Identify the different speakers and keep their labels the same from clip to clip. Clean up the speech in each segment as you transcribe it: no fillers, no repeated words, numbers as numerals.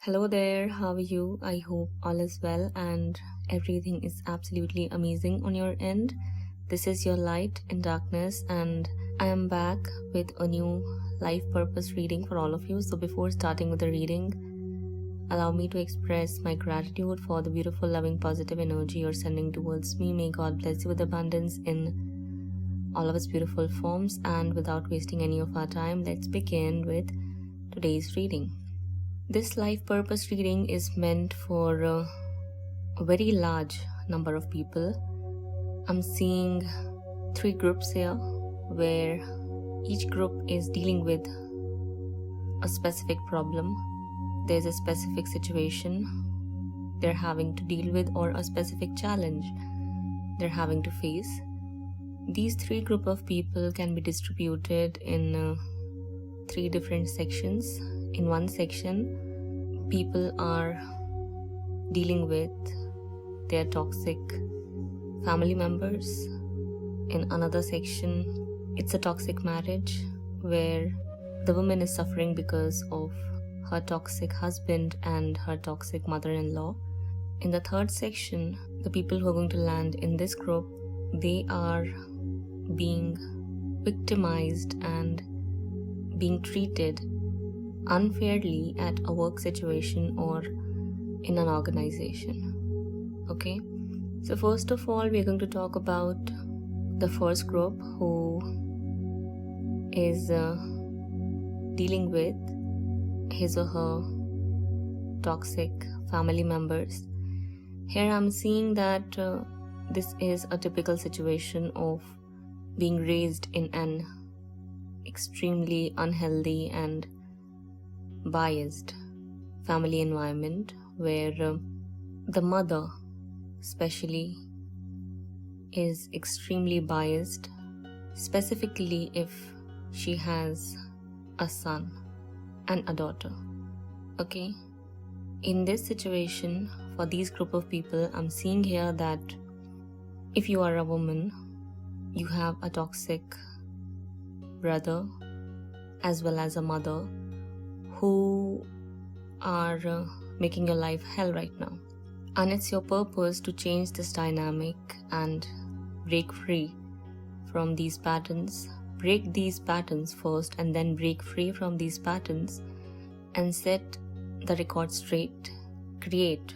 Speaker 1: Hello there, how are you? I hope all is well and everything is absolutely amazing on your end. This is your light in darkness, and I am back with a new life purpose reading for all of you. So, before starting with the reading, allow me to express my gratitude for the beautiful, loving, positive energy you're sending towards me. May God bless you with abundance in all of its beautiful forms. And without wasting any of our time, let's begin with today's reading. This life purpose reading is meant for a very large number of people. I'm seeing 3 groups here where each group is dealing with a specific problem. There's a specific situation they're having to deal with, or a specific challenge they're having to face. These 3 group of people can be distributed in 3 different sections. In one section, people are dealing with their toxic family members. In another section, it's a toxic marriage where the woman is suffering because of her toxic husband and her toxic mother-in-law. In the third section, the people who are going to land in this group, they are being victimized and being treated unfairly at a work situation or in an organization. Okay, so first of all, we're going to talk about the first group who is dealing with his or her toxic family members. Here I'm seeing that this is a typical situation of being raised in an extremely unhealthy and biased family environment where the mother especially is extremely biased, specifically if she has a son and a daughter. Okay, in this situation, for these group of people, I'm seeing here that if you are a woman, you have a toxic brother as well as a mother who are making your life hell right now. And it's your purpose to change this dynamic and break free from these patterns. Break these patterns first and then break free from these patterns and set the record straight. Create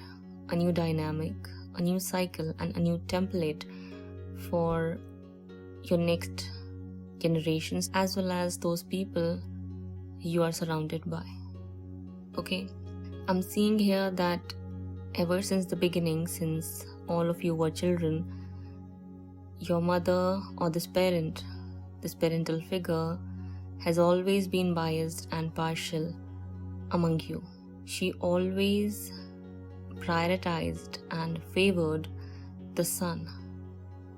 Speaker 1: a new dynamic, a new cycle, and a new template for your next generations as well as those people you are surrounded by. Okay, I'm seeing here that ever since the beginning, since all of you were children, your mother or this parent, this parental figure has always been biased and partial among you. She always prioritized and favored the son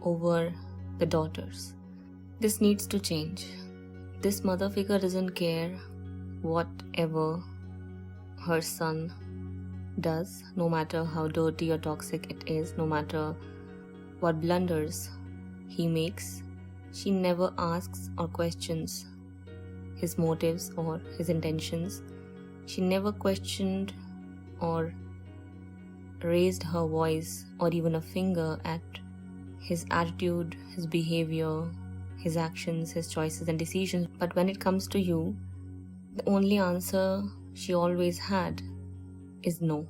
Speaker 1: over the daughters. This needs to change. This mother figure doesn't care whatever her son does, no matter how dirty or toxic it is, no matter what blunders he makes. She never asks or questions his motives or his intentions. She never questioned or raised her voice or even a finger at his attitude, his behavior, his actions, his choices and decisions. But when it comes to you, the only answer she always had is no.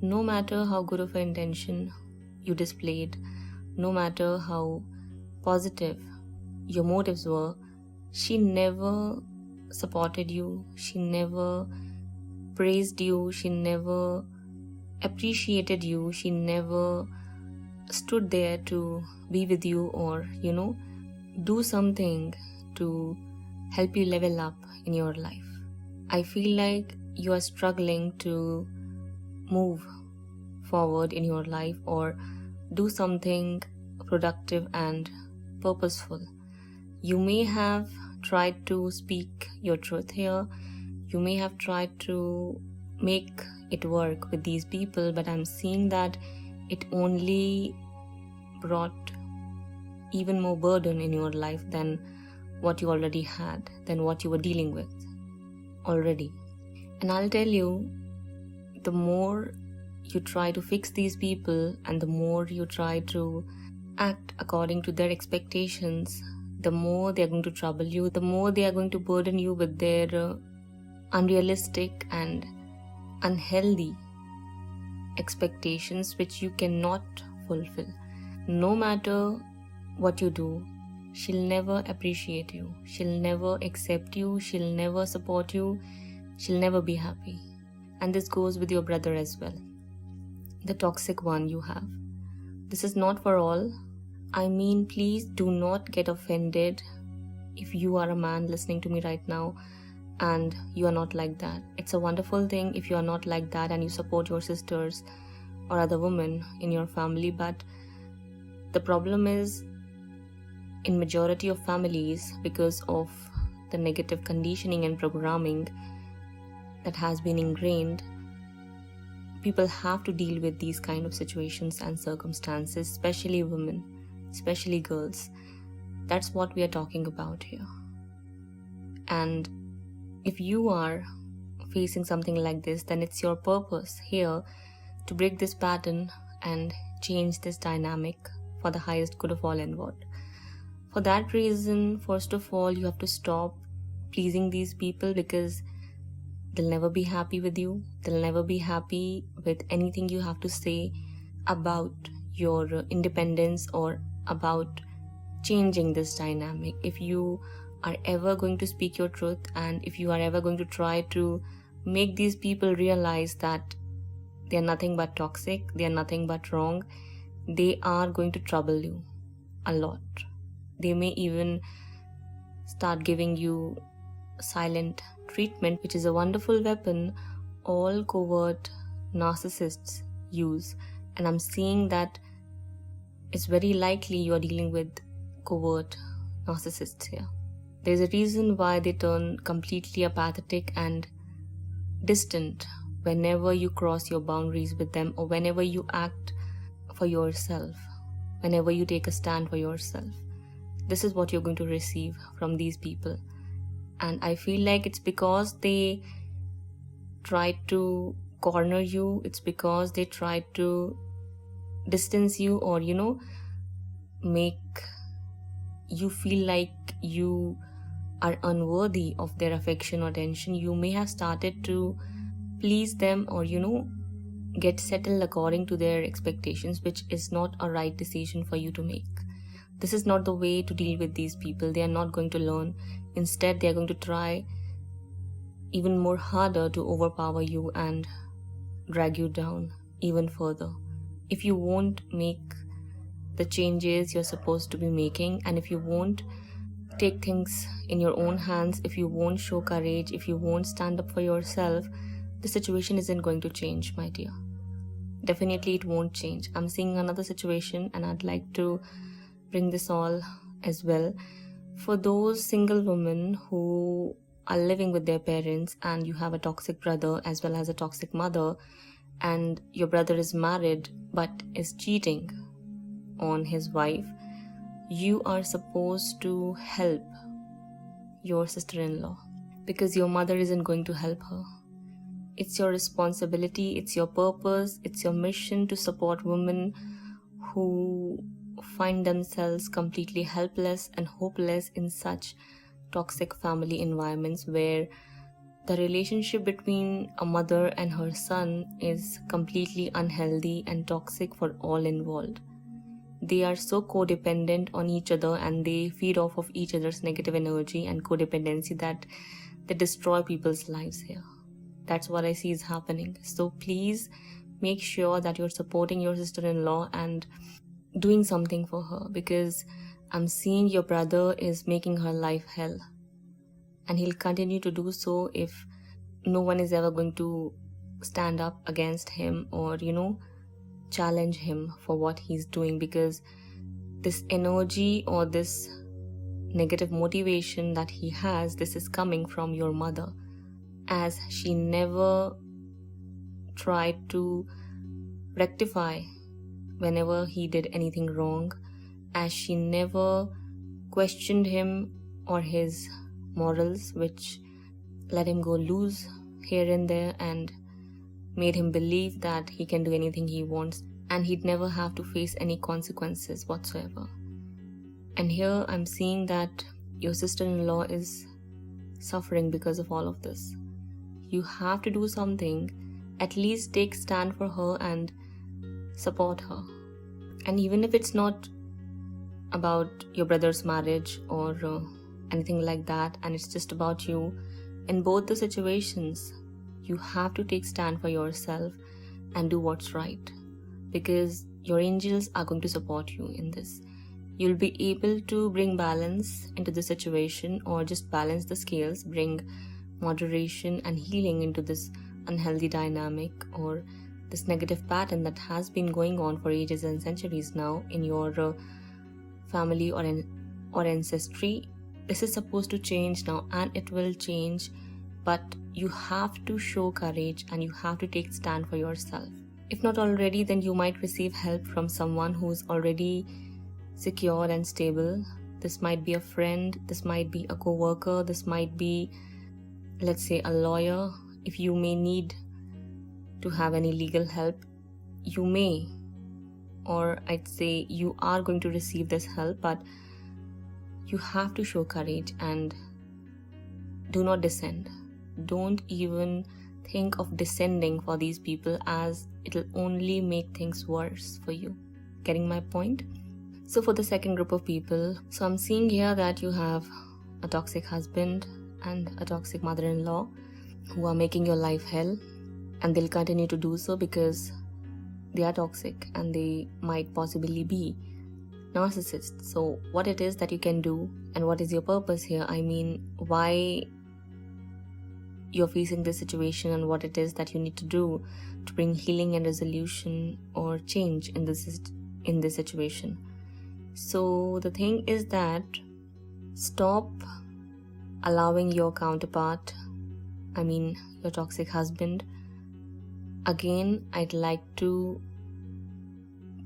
Speaker 1: No matter how good of an intention you displayed, no matter how positive your motives were, she never supported you, she never praised you, she never appreciated you, she never stood there to be with you or, do something to help you level up in your life. I feel like you are struggling to move forward in your life or do something productive and purposeful. You may have tried to speak your truth here. You may have tried to make it work with these people, but I'm seeing that it only brought even more burden in your life than what you already had, than what you were dealing with already. And I'll tell you, the more you try to fix these people and the more you try to act according to their expectations, the more they are going to trouble you, the more they are going to burden you with their unrealistic and unhealthy expectations which you cannot fulfill. No matter what you do, she'll never appreciate you, she'll never accept you, she'll never support you, she'll never be happy. And this goes with your brother as well, the toxic one you have. This is not for all. I mean, please do not get offended if you are a man listening to me right now and you are not like that. It's a wonderful thing if you are not like that and you support your sisters or other women in your family. But the problem is, in majority of families, because of the negative conditioning and programming that has been ingrained, people have to deal with these kind of situations and circumstances, especially women, especially girls. That's what we are talking about here. And if you are facing something like this, then it's your purpose here to break this pattern and change this dynamic for the highest good of all involved. For that reason, first of all, you have to stop pleasing these people, because they'll never be happy with you. They'll never be happy with anything you have to say about your independence or about changing this dynamic. If you are ever going to speak your truth, and if you are ever going to try to make these people realize that they are nothing but toxic, they are nothing but wrong, they are going to trouble you a lot. They may even start giving you silent treatment, which is a wonderful weapon all covert narcissists use. And I'm seeing that it's very likely you're dealing with covert narcissists here. There's a reason why they turn completely apathetic and distant whenever you cross your boundaries with them, or whenever you act for yourself, whenever you take a stand for yourself. This is what you're going to receive from these people. And I feel like it's because they try to corner you, it's because they try to distance you, or make you feel like you are unworthy of their affection or attention. You may have started to please them, or get settled according to their expectations, which is not a right decision for you to make. This is not the way to deal with these people. They are not going to learn. Instead, they are going to try even more harder to overpower you and drag you down even further. If you won't make the changes you're supposed to be making, and if you won't take things in your own hands, if you won't show courage, if you won't stand up for yourself, the situation isn't going to change, my dear. Definitely it won't change. I'm seeing another situation, and I'd like to bring this all as well. For those single women who are living with their parents, and you have a toxic brother as well as a toxic mother, and your brother is married but is cheating on his wife, you are supposed to help your sister-in-law, because your mother isn't going to help her. It's your responsibility, it's your purpose, it's your mission to support women who find themselves completely helpless and hopeless in such toxic family environments where the relationship between a mother and her son is completely unhealthy and toxic for all involved. They are so codependent on each other, and they feed off of each other's negative energy and codependency that they destroy people's lives here. That's what I see is happening. So please make sure that you're supporting your sister-in-law and doing something for her, because I'm seeing your brother is making her life hell, and he'll continue to do so if no one is ever going to stand up against him or challenge him for what he's doing, because this energy or this negative motivation that he has, this is coming from your mother, as she never tried to rectify whenever he did anything wrong, as she never questioned him or his morals, which let him go loose here and there and made him believe that he can do anything he wants and he'd never have to face any consequences whatsoever. And here I'm seeing that your sister-in-law is suffering because of all of this. You have to do something, at least take stand for her and support her. And even if it's not about your brother's marriage or anything like that, and it's just about you, in both the situations, you have to take stand for yourself and do what's right, because your angels are going to support you in this. You'll be able to bring balance into the situation, or just balance the scales, bring moderation and healing into this unhealthy dynamic or this negative pattern that has been going on for ages and centuries now in your family or ancestry. This is supposed to change now, and it will change, but you have to show courage and you have to take stand for yourself. If not already, then you might receive help from someone who's already secure and stable. This might be a friend, this might be a co-worker, this might be, let's say, a lawyer. If you may need to have any legal help, you may, or I'd say you are going to receive this help, but you have to show courage and do not descend. Don't even think of descending for these people, as it'll only make things worse for you. Getting my point? So for the second group of people, so I'm seeing here that you have a toxic husband and a toxic mother-in-law who are making your life hell, and they'll continue to do so because they are toxic and they might possibly be narcissists. So what it is that you can do and what is your purpose here, I mean why you're facing this situation and what it is that you need to do to bring healing and resolution or change in this situation. So the thing is that stop allowing your counterpart, I mean your toxic husband. Again, I'd like to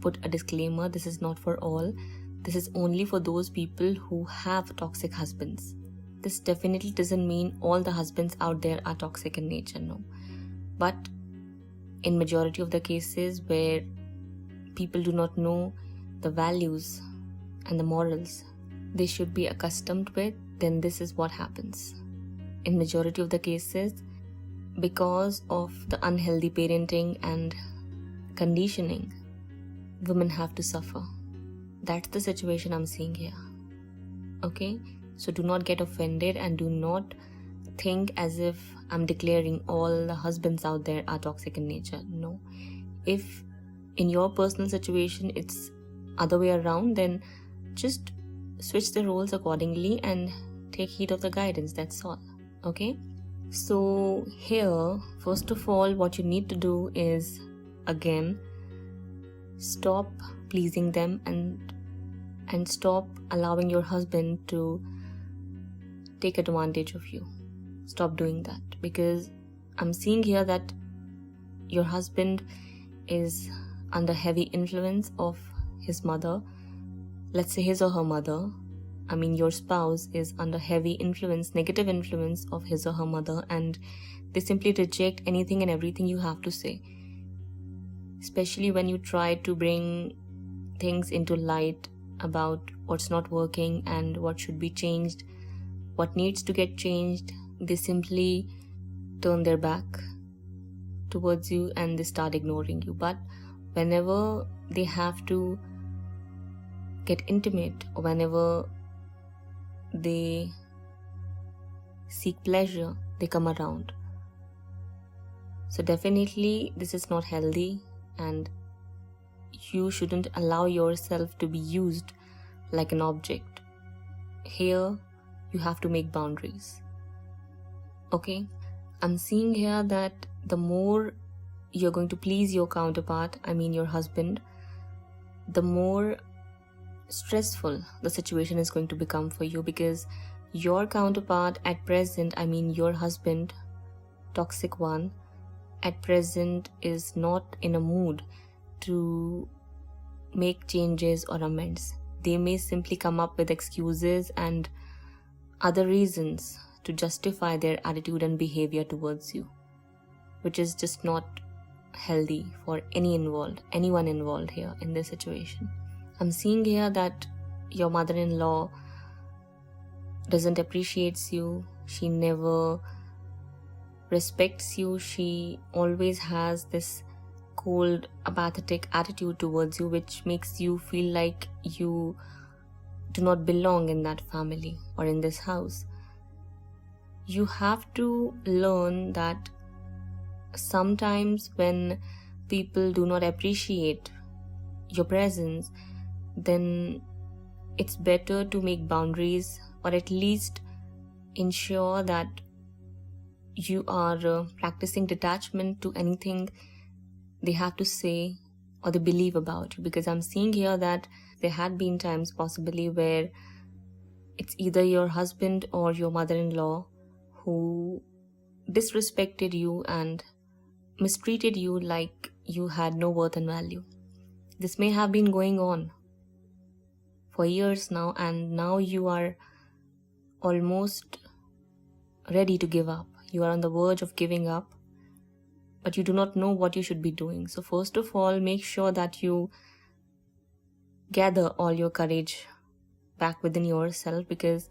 Speaker 1: put a disclaimer, this is not for all. This is only for those people who have toxic husbands. This definitely doesn't mean all the husbands out there are toxic in nature, no. But in majority of the cases where people do not know the values and the morals they should be accustomed with, then this is what happens. In majority of the cases, because of the unhealthy parenting and conditioning, women have to suffer. That's the situation I'm seeing here. Okay? So do not get offended and do not think as if I'm declaring all the husbands out there are toxic in nature. No. If in your personal situation it's other way around, then just switch the roles accordingly and take heed of the guidance. That's all. Okay? So here, first of all, what you need to do is, again, stop pleasing them and stop allowing your husband to take advantage of you. Stop doing that, because I'm seeing here that your husband is under heavy influence of his mother. Let's say his or her mother. I mean, your spouse is under heavy influence, negative influence of his or her mother, and they simply reject anything and everything you have to say. Especially when you try to bring things into light about what's not working and what should be changed, what needs to get changed, they simply turn their back towards you and they start ignoring you. But whenever they have to get intimate, or whenever they seek pleasure, they come around. So definitely this is not healthy, and you shouldn't allow yourself to be used like an object. Here you have to make boundaries. Okay? I'm seeing here that the more you're going to please your counterpart, I mean your husband, the more stressful the situation is going to become for you, because your counterpart at present, I mean your husband, toxic one, at present is not in a mood to make changes or amends. They may simply come up with excuses and other reasons to justify their attitude and behavior towards you, which is just not healthy for anyone involved here in this situation. I'm seeing here that your mother-in-law doesn't appreciate you. She never respects you. She always has this cold, apathetic attitude towards you, which makes you feel like you do not belong in that family or in this house. You have to learn that sometimes when people do not appreciate your presence, then it's better to make boundaries, or at least ensure that you are practicing detachment to anything they have to say or they believe about you. Because I'm seeing here that there had been times possibly where it's either your husband or your mother-in-law who disrespected you and mistreated you like you had no worth and value. This may have been going on for years now, and now you are almost ready to give up. You are on the verge of giving up, but you do not know what you should be doing. So first of all, make sure that you gather all your courage back within yourself, because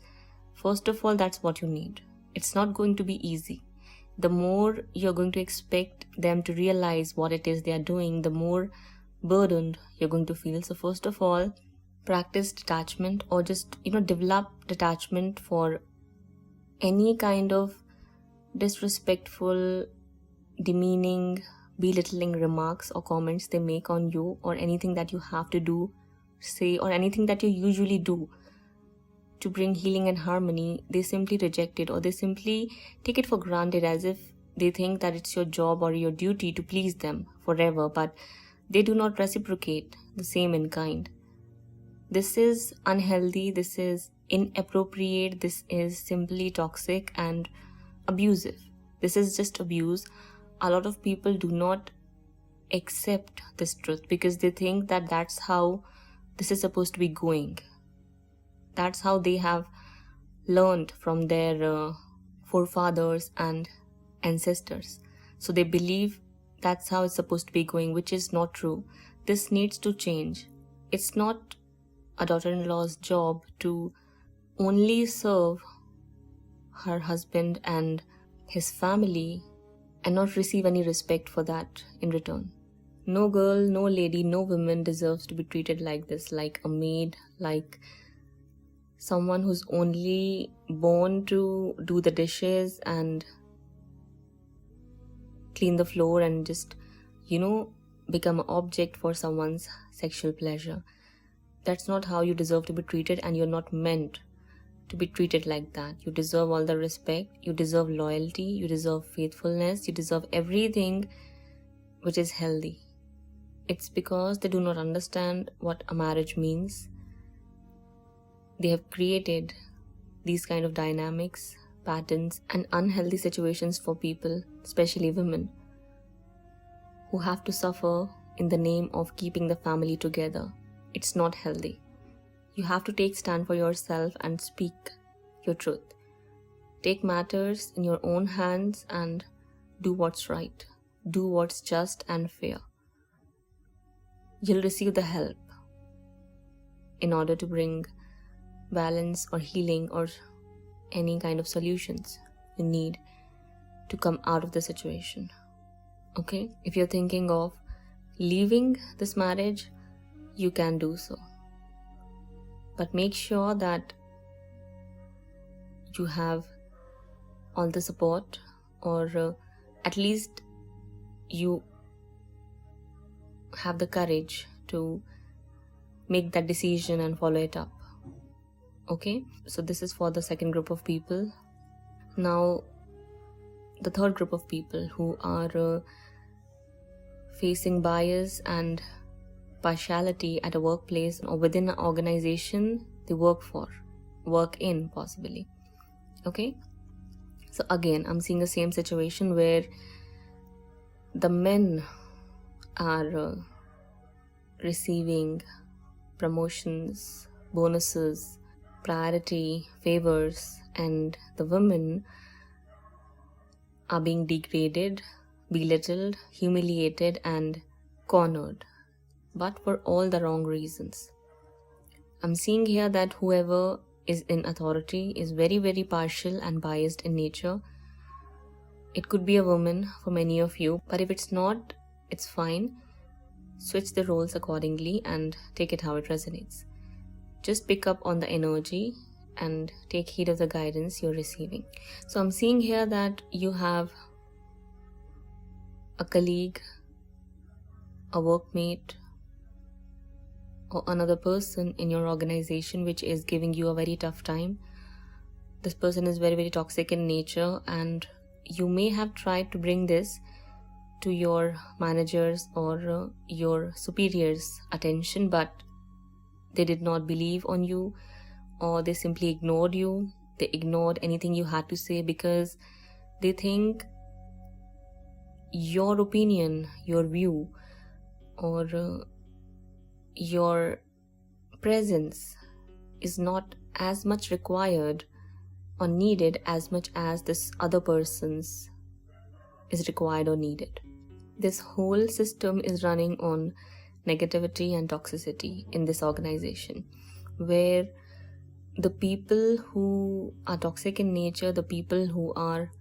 Speaker 1: first of all, that's what you need. It's not going to be easy. The more you're going to expect them to realize what it is they are doing, the more burdened you're going to feel. So first of all, practice detachment, or just develop detachment for any kind of disrespectful, demeaning, belittling remarks or comments they make on you, or anything that you have to do, say, or anything that you usually do to bring healing and harmony. They simply reject it, or they simply take it for granted, as if they think that it's your job or your duty to please them forever, but they do not reciprocate the same in kind. This is unhealthy, this is inappropriate, this is simply toxic and abusive. This is just abuse. A lot of people do not accept this truth because they think that that's how this is supposed to be going. That's how they have learned from their forefathers and ancestors. So they believe that's how it's supposed to be going, which is not true. This needs to change. It's not a daughter-in-law's job to only serve her husband and his family and not receive any respect for that in return. No girl, no lady, no woman deserves to be treated like this, like a maid, like someone who's only born to do the dishes and clean the floor and just, become an object for someone's sexual pleasure. That's not how you deserve to be treated, and you're not meant to be treated like that. You deserve all the respect, you deserve loyalty, you deserve faithfulness, you deserve everything which is healthy. It's because they do not understand what a marriage means. They have created these kind of dynamics, patterns, and unhealthy situations for people, especially women, who have to suffer in the name of keeping the family together. It's not healthy. You have to take stand for yourself and speak your truth. Take matters in your own hands and do what's right. Do what's just and fair. You'll receive the help in order to bring balance or healing or any kind of solutions you need to come out of the situation. Okay? If you're thinking of leaving this marriage, you can do so. But make sure that you have all the support, or at least you have the courage to make that decision and follow it up. Okay? So this is for the second group of people. Now, the third group of people who are facing bias and partiality at a workplace or within an organization they work in possibly. Okay? So again, I'm seeing the same situation where the men are receiving promotions, bonuses, priority, favors, and the women are being degraded belittled, humiliated, and cornered, but for all the wrong reasons. I'm seeing here that whoever is in authority is very, very partial and biased in nature. It could be a woman for many of you, but if it's not, it's fine. Switch the roles accordingly and take it how it resonates. Just pick up on the energy and take heed of the guidance you're receiving. So I'm seeing here that you have a colleague, a workmate, or another person in your organization which is giving you a very tough time. This person is very, very toxic in nature, and you may have tried to bring this to your managers or your superiors' attention, but they did not believe on you, or they simply ignored you. They ignored anything you had to say because they think your opinion, your view, or your presence is not as much required or needed as much as this other person's is required or needed. This whole system is running on negativity and toxicity in this organization, where the people who are toxic in nature, the people who are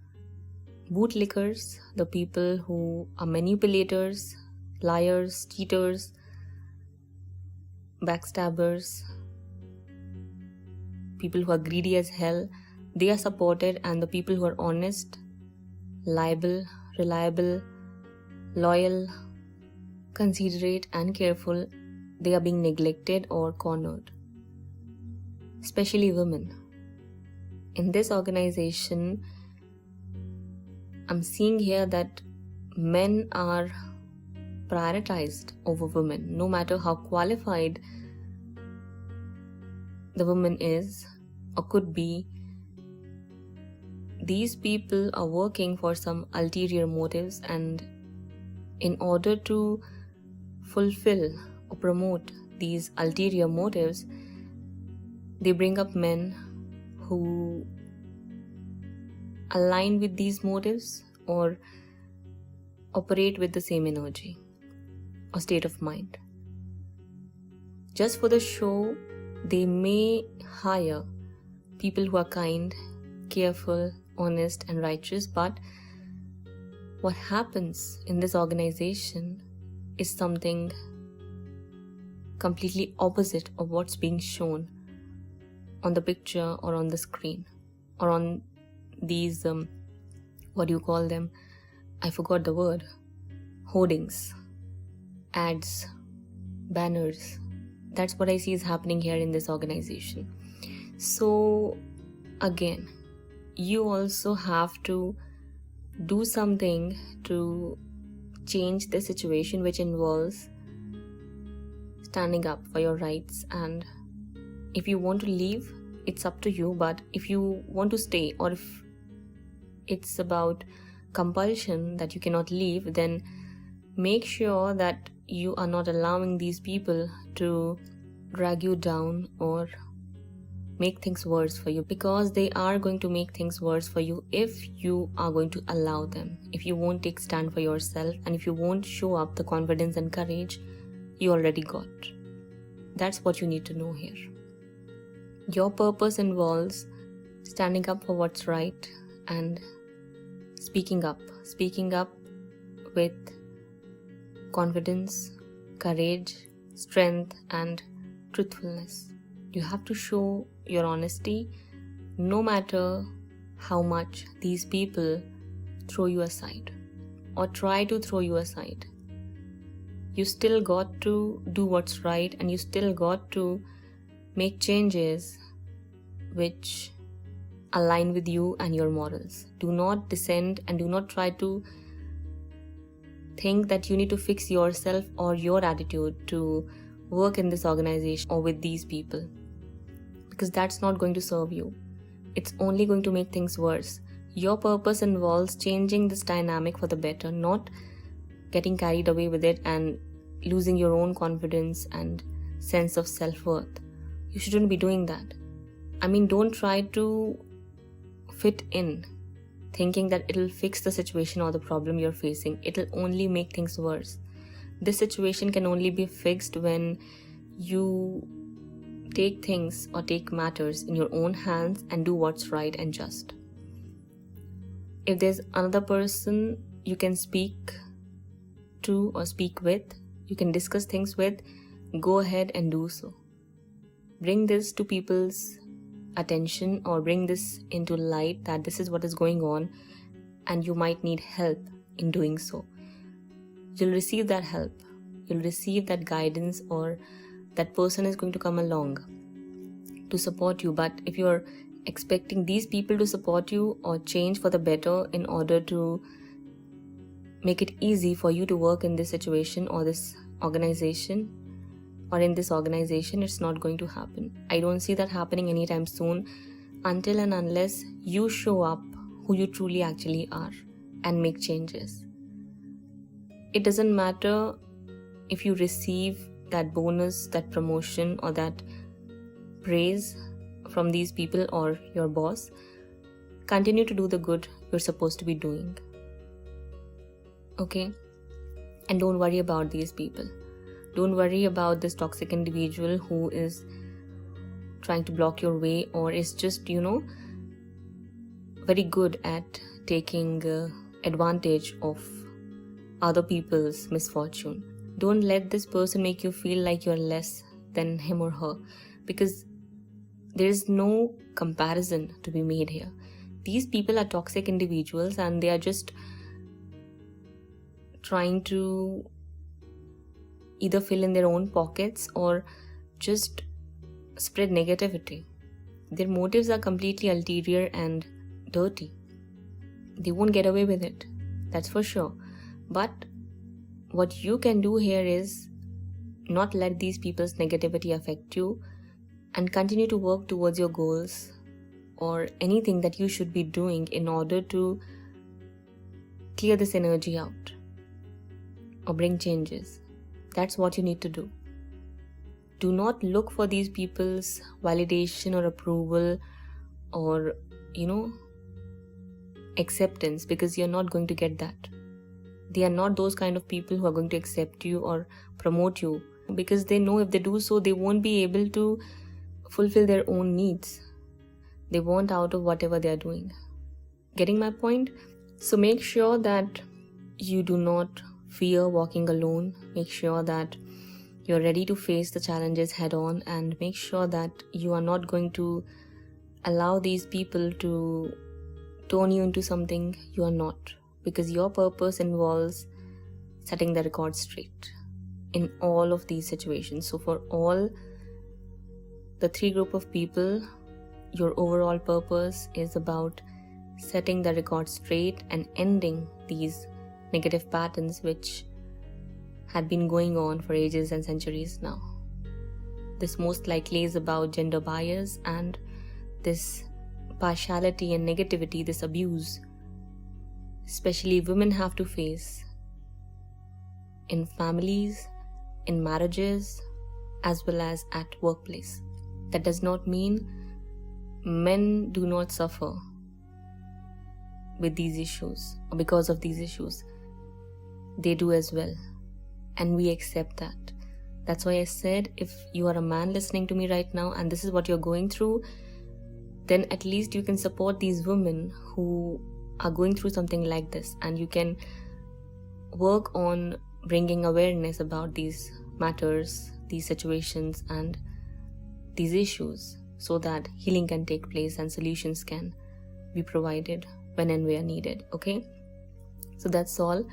Speaker 1: bootlickers, the people who are manipulators, liars, cheaters, backstabbers, people who are greedy as hell, they are supported, and the people who are honest, reliable, loyal, considerate, and careful, they are being neglected or cornered. Especially women. In this organization, I'm seeing here that men are prioritized over women, no matter how qualified the woman is or could be. These people are working for some ulterior motives, and in order to fulfill or promote these ulterior motives, they bring up men who align with these motives or operate with the same energy or state of mind. Just for the show, they may hire people who are kind, careful, honest, and righteous, but what happens in this organization is something completely opposite of what's being shown on the picture or on the screen or on these, what do you call them? I forgot the word. Hoardings, ads, banners. That's what I see is happening here in this organization. So again, you also have to do something to change the situation, which involves standing up for your rights. And if you want to leave, it's up to you. But if you want to stay, or if it's about compulsion that you cannot leave, then make sure that you are not allowing these people to drag you down or make things worse for you, because they are going to make things worse for you if you are going to allow them. If you won't take stand for yourself, and if you won't show up the confidence and courage you already got. That's what you need to know here. Your purpose involves standing up for what's right and speaking up with confidence, courage, strength, and truthfulness. You have to show your honesty, no matter how much these people throw you aside or try to throw you aside. You still got to do what's right, and you still got to make changes which align with you and your morals. Do not descend, and do not try to think that you need to fix yourself or your attitude to work in this organization or with these people, because that's not going to serve you. It's only going to make things worse. Your purpose involves changing this dynamic for the better, not getting carried away with it and losing your own confidence and sense of self-worth. You shouldn't be doing that. I mean, don't try to fit in. thinking that it'll fix the situation or the problem you're facing. It'll only make things worse. This situation can only be fixed when you take things or take matters in your own hands and do what's right and just. If there's another person you can speak to or speak with, you can discuss things with, go ahead and do so. Bring this to people's attention or bring this into light that this is what is going on and you might need help in doing so. You'll receive that help. You'll receive that guidance, or that person is going to come along to support you. But if you're expecting these people to support you or change for the better in order to make it easy for you to work in this situation or this organization, or in this organization, it's not going to happen. I don't see that happening anytime soon until and unless you show up who you truly actually are and make changes. It doesn't matter if you receive that bonus, that promotion, or that praise from these people or your boss. Continue to do the good you're supposed to be doing. Okay? And don't worry about these people. Don't worry about this toxic individual who is trying to block your way or is just, very good at taking advantage of other people's misfortune. Don't let this person make you feel like you're less than him or her, because there is no comparison to be made here. These people are toxic individuals and they are just trying to either fill in their own pockets or just spread negativity. Their motives are completely ulterior and dirty. They won't get away with it, that's for sure. But what you can do here is not let these people's negativity affect you and continue to work towards your goals or anything that you should be doing in order to clear this energy out or bring changes. That's what you need to do. Do not look for these people's validation or approval or, acceptance, because you're not going to get that. They are not those kind of people who are going to accept you or promote you, because they know if they do so, they won't be able to fulfill their own needs. They want out of whatever they are doing. Getting my point? So make sure that you do not fear walking alone. Make sure that you're ready to face the challenges head on, and make sure that you are not going to allow these people to turn you into something you are not, because your purpose involves setting the record straight in all of these situations. So for all the three group of people, your overall purpose is about setting the record straight and ending these negative patterns which had been going on for ages and centuries now. This most likely is about gender bias and this partiality and negativity, this abuse, especially women have to face in families, in marriages, as well as at workplace. That does not mean men do not suffer with these issues or because of these issues. They do as well, and we accept that. That's why I said, if you are a man listening to me right now and this is what you're going through, then at least you can support these women who are going through something like this, and you can work on bringing awareness about these matters, these situations and these issues, so that healing can take place and solutions can be provided when and where needed. Okay, so that's all.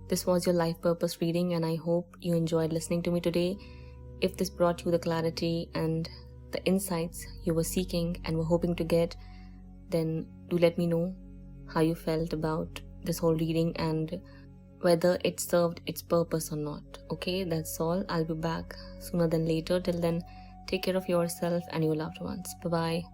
Speaker 1: This was your life purpose reading, and I hope you enjoyed listening to me today. If this brought you the clarity and the insights you were seeking and were hoping to get, then do let me know how you felt about this whole reading and whether it served its purpose or not. Okay, that's all. I'll be back sooner than later. Till then, take care of yourself and your loved ones. Bye-bye.